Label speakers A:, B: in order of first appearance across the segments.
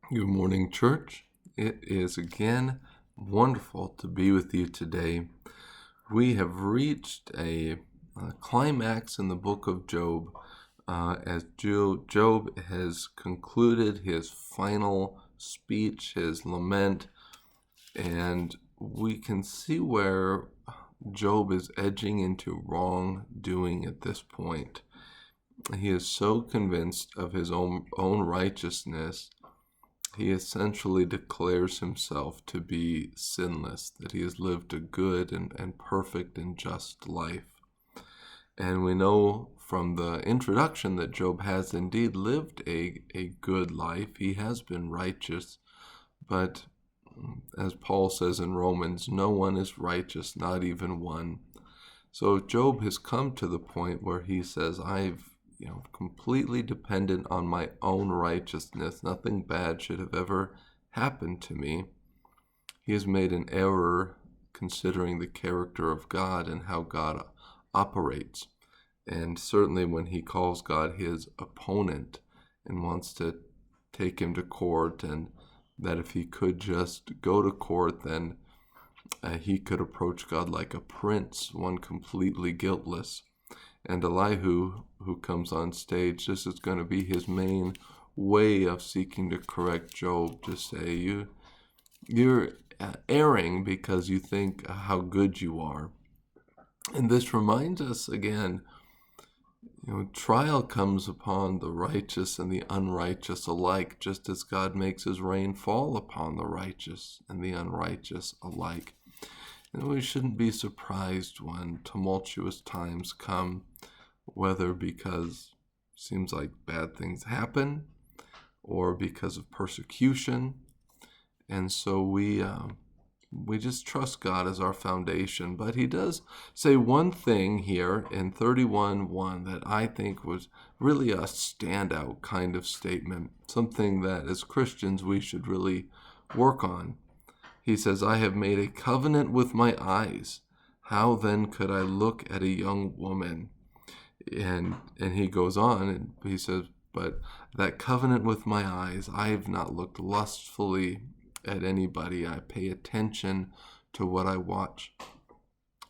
A: Good morning, church. It is again wonderful to be with you today. We have reached a climax in the book of Job as Job has concluded his final speech, his lament, and we can see where Job is edging into wrongdoing at this point. He is so convinced of his own righteousness. He essentially declares himself to be sinless, that he has lived a good and perfect and just life. And we know from the introduction that Job has indeed lived a good life. He has been righteous, but as Paul says in Romans, no one is righteous, not even one. So Job has come to the point where he says, I've completely dependent on my own righteousness. Nothing bad should have ever happened to me. He has made an error considering the character of God and how God operates. And certainly when he calls God his opponent and wants to take him to court, and that if he could just go to court, then he could approach God like a prince, one completely guiltless. And Elihu, who comes on stage, this is going to be his main way of seeking to correct Job, to say, you're erring because you think how good you are. And this reminds us again, trial comes upon the righteous and the unrighteous alike, just as God makes his rain fall upon the righteous and the unrighteous alike. And we shouldn't be surprised when tumultuous times come, whether because it seems like bad things happen or because of persecution. And so we just trust God as our foundation. But he does say one thing here in 31:1 that I think was really a standout kind of statement, something that as Christians we should really work on. He says, I have made a covenant with my eyes. How then could I look at a young woman? And he goes on and he says, but that covenant with my eyes, I have not looked lustfully at anybody. I pay attention to what I watch.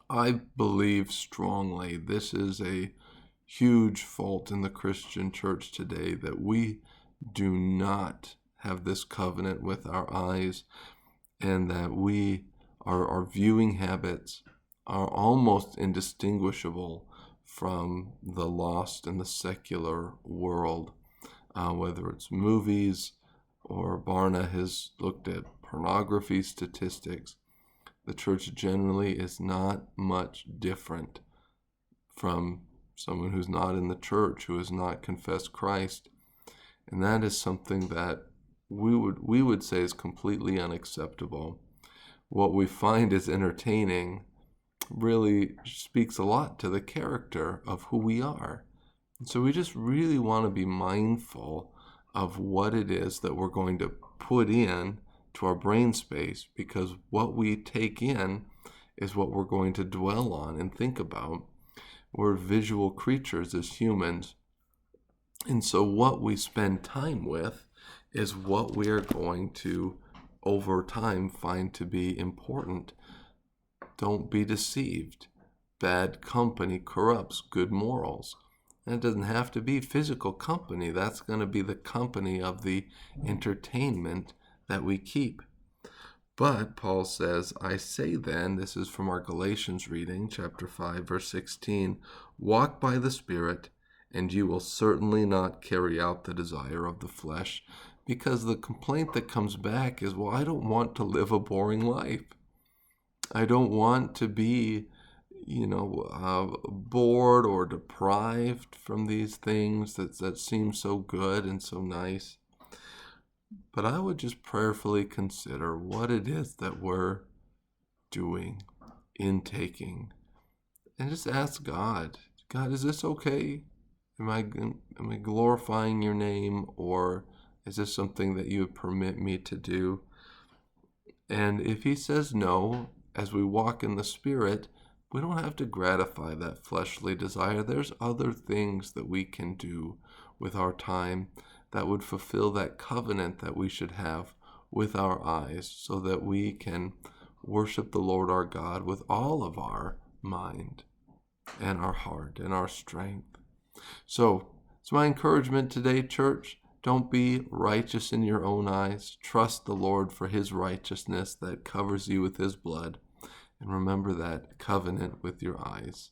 A: I believe strongly this is a huge fault in the Christian church today, that we do not have this covenant with our eyes, and that our viewing habits are almost indistinguishable from the lost and the secular world, whether it's movies or Barna has looked at pornography statistics. The church generally is not much different from someone who's not in the church, who has not confessed Christ. And that is something that we would say is completely unacceptable. What we find is entertaining really speaks a lot to the character of who we are. And so we just really want to be mindful of what it is that we're going to put in to our brain space, because what we take in is what we're going to dwell on and think about. We're visual creatures as humans. And so what we spend time with is what we are going to, over time, find to be important. Don't be deceived. Bad company corrupts good morals. And it doesn't have to be physical company. That's going to be the company of the entertainment that we keep. But Paul says, I say then, this is from our Galatians reading, chapter 5, verse 16, walk by the Spirit, and you will certainly not carry out the desire of the flesh. Because the complaint that comes back is, well, I don't want to live a boring life. I don't want to be, bored or deprived from these things that seem so good and so nice. But I would just prayerfully consider what it is that we're doing, intaking, and just ask God, is this okay? Am I glorifying your name, or is this something that you would permit me to do? And if he says no, as we walk in the Spirit, we don't have to gratify that fleshly desire. There's other things that we can do with our time that would fulfill that covenant that we should have with our eyes, so that we can worship the Lord our God with all of our mind and our heart and our strength. So it's my encouragement today, church. Don't be righteous in your own eyes. Trust the Lord for his righteousness that covers you with his blood. And remember that covenant with your eyes.